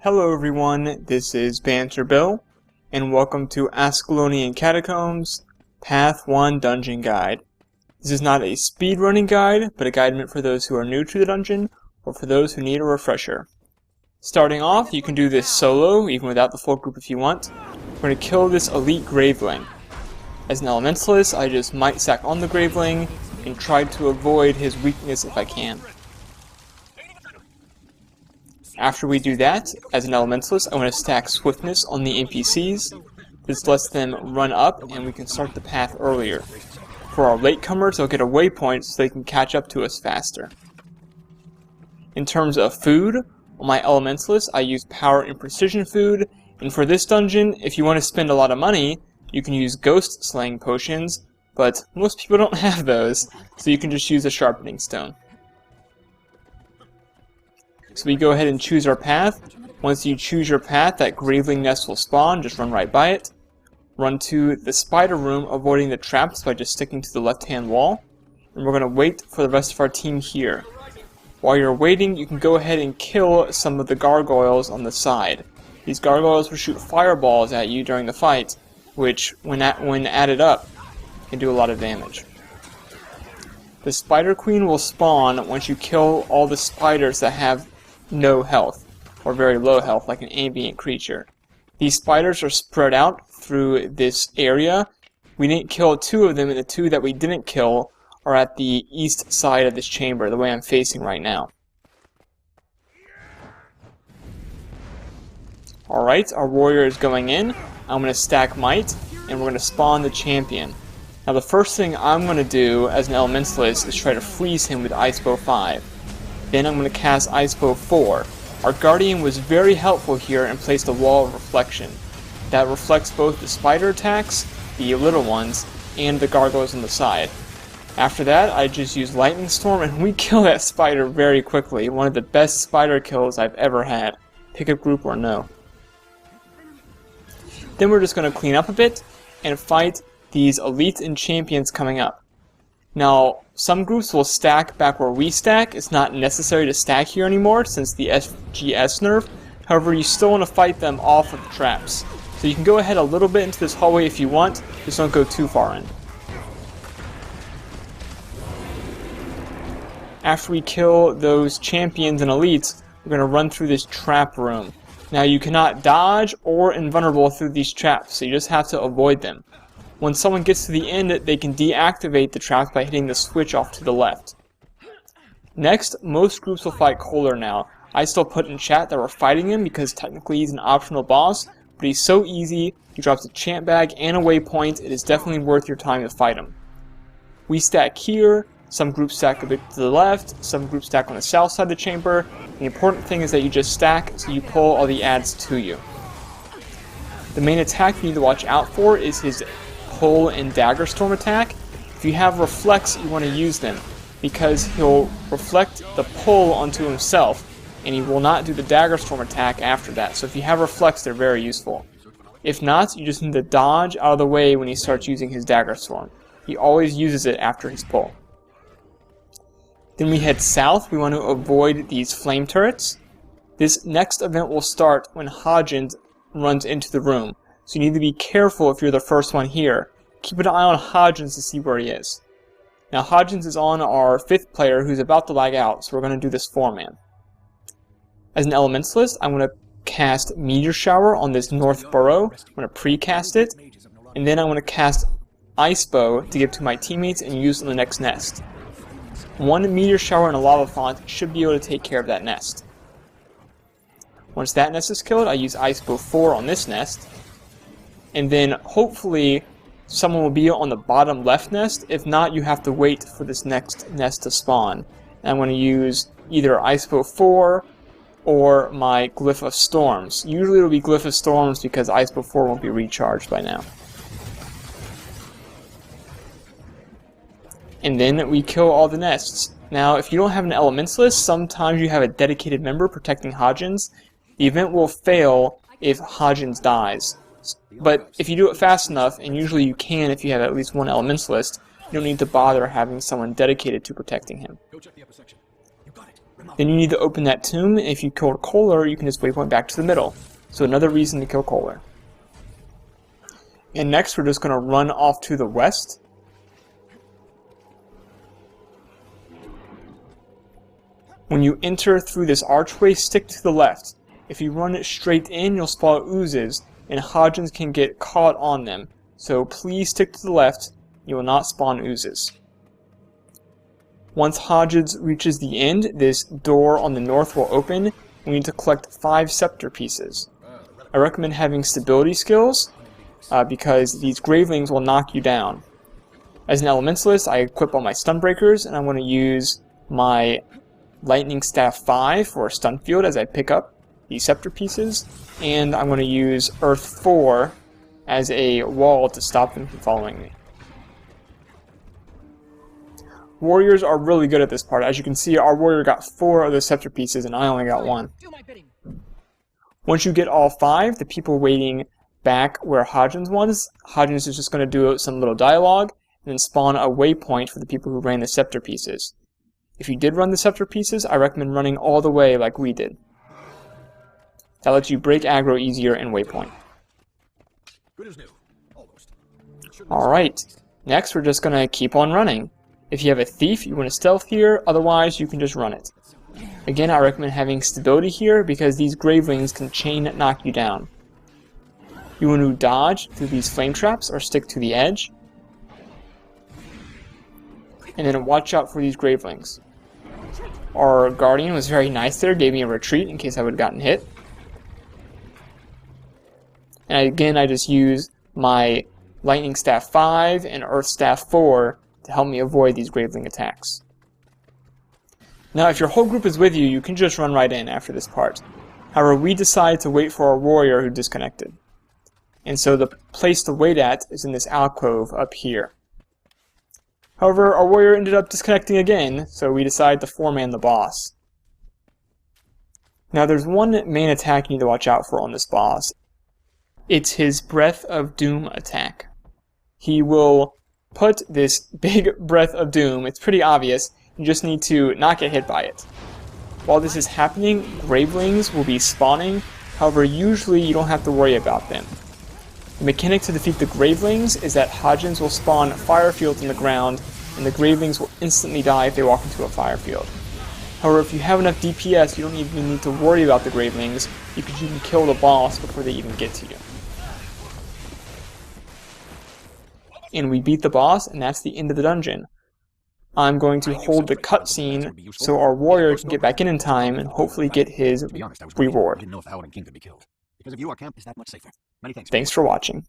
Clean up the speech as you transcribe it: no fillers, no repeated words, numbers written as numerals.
Hello everyone, this is Banter Bill, and welcome to Ascalonian Catacombs, Path 1 Dungeon Guide. This is not a speedrunning guide, but a guide meant for those who are new to the dungeon, or for those who need a refresher. Starting off, you can do this solo, even without the full group if you want. We're going to kill this elite Graveling. As an elementalist, I just might stack on the Graveling, and try to avoid his weakness if I can. After we do that, as an elementalist, I want to stack swiftness on the NPCs. This lets them run up and we can start the path earlier. For our latecomers, they'll get a waypoint so they can catch up to us faster. In terms of food, on my elementalist, I use power and precision food, and for this dungeon, if you want to spend a lot of money, you can use ghost slaying potions, but most people don't have those, so you can just use a sharpening stone. So we go ahead and choose our path. Once you choose your path, that Graveling nest will spawn. Just run right by it. Run to the spider room, avoiding the traps by just sticking to the left-hand wall. And we're going to wait for the rest of our team here. While you're waiting, you can go ahead and kill some of the gargoyles on the side. These gargoyles will shoot fireballs at you during the fight, which, when added up, can do a lot of damage. The Spider Queen will spawn once you kill all the spiders that have no health, or very low health, like an ambient creature. These spiders are spread out through this area. We didn't kill two of them, and the two that we didn't kill are at the east side of this chamber, the way I'm facing right now. Alright, our warrior is going in. I'm going to stack might, and we're going to spawn the champion. Now the first thing I'm going to do as an elementalist is try to freeze him with Icebow 5. Then I'm going to cast Icebow 4. Our guardian was very helpful here and placed a wall of reflection. That reflects both the spider attacks, the little ones, and the gargoyles on the side. After that, I just use Lightning Storm and we kill that spider very quickly. One of the best spider kills I've ever had. Pick a group or no. Then we're just going to clean up a bit and fight these elites and champions coming up. Now, some groups will stack back where we stack. It's not necessary to stack here anymore since the SGS nerf. However, you still want to fight them off of the traps. So you can go ahead a little bit into this hallway if you want, just don't go too far in. After we kill those champions and elites, we're going to run through this trap room. Now, you cannot dodge or invulnerable through these traps, so you just have to avoid them. When someone gets to the end, they can deactivate the traps by hitting the switch off to the left. Next, most groups will fight Koehler now. I still put in chat that we're fighting him because technically he's an optional boss, but he's so easy, he drops a champ bag and a waypoint, it is definitely worth your time to fight him. We stack here, some groups stack a bit to the left, some groups stack on the south side of the chamber. The important thing is that you just stack so you pull all the adds to you. The main attack you need to watch out for is his pull and dagger storm attack. If you have reflects, you want to use them because he'll reflect the pull onto himself and he will not do the dagger storm attack after that. So if you have reflects, they're very useful. If not, you just need to dodge out of the way when he starts using his dagger storm. He always uses it after his pull. Then we head south. We want to avoid these flame turrets. This next event will start when Hodgins runs into the room. So you need to be careful if you're the first one here. Keep an eye on Hodgins to see where he is. Now Hodgins is on our 5th player who's about to lag out, so we're going to do this 4-man. As an elementalist, I'm going to cast Meteor Shower on this north burrow. I'm going to pre-cast it, and then I'm going to cast Icebow to give to my teammates and use on the next nest. One Meteor Shower and a Lava Font should be able to take care of that nest. Once that nest is killed, I use Icebow 4 on this nest. And then, hopefully, someone will be on the bottom left nest. If not, you have to wait for this next nest to spawn. And I'm going to use either Icebow 4 or my Glyph of Storms. Usually it'll be Glyph of Storms because Icebow 4 won't be recharged by now. And then we kill all the nests. Now, if you don't have an elementalist, sometimes you have a dedicated member protecting Hodgins. The event will fail if Hodgins dies. But if you do it fast enough, and usually you can if you have at least one elementalist, you don't need to bother having someone dedicated to protecting him. Then you need to open that tomb, and if you killed Koehler, you can just waypoint back to the middle. So another reason to kill Koehler. And next, we're just going to run off to the west. When you enter through this archway, stick to the left. If you run it straight in, you'll spawn oozes, and Hodgins can get caught on them. So please stick to the left, you will not spawn oozes. Once Hodgins reaches the end, this door on the north will open. We need to collect 5 scepter pieces. I recommend having stability skills, because these gravelings will knock you down. As an elementalist, I equip all my stun breakers, and I want to use my Lightning Staff 5 for a stun field as I pick up these scepter pieces, and I'm going to use Earth 4 as a wall to stop them from following me. Warriors are really good at this part. As you can see, our warrior got 4 of the scepter pieces and I only got 1. Once you get all 5, the people waiting back where Hodgins was, Hodgins is just going to do some little dialogue and then spawn a waypoint for the people who ran the scepter pieces. If you did run the scepter pieces, I recommend running all the way like we did. That lets you break aggro easier and waypoint. Alright, next we're just going to keep on running. If you have a thief, you want to stealth here, otherwise you can just run it. Again, I recommend having stability here because these gravelings can chain knock you down. You want to dodge through these flame traps or stick to the edge. And then watch out for these gravelings. Our guardian was very nice there, gave me a retreat in case I would have gotten hit. And again, I just use my Lightning Staff 5 and Earth Staff 4 to help me avoid these graveling attacks. Now, if your whole group is with you, you can just run right in after this part. However, we decided to wait for our warrior who disconnected. And so the place to wait at is in this alcove up here. However, our warrior ended up disconnecting again, so we decided to 4-man the boss. Now there's one main attack you need to watch out for on this boss. It's his Breath of Doom attack. He will put this big Breath of Doom, it's pretty obvious, you just need to not get hit by it. While this is happening, gravelings will be spawning, however usually you don't have to worry about them. The mechanic to defeat the gravelings is that Hodgins will spawn fire fields in the ground, and the gravelings will instantly die if they walk into a fire field. However, if you have enough DPS, you don't even need to worry about the gravelings, because you can kill the boss before they even get to you. And we beat the boss, and that's the end of the dungeon. I'm going to hold the cutscene so our warrior can get back in time and hopefully get his reward. Thanks for watching.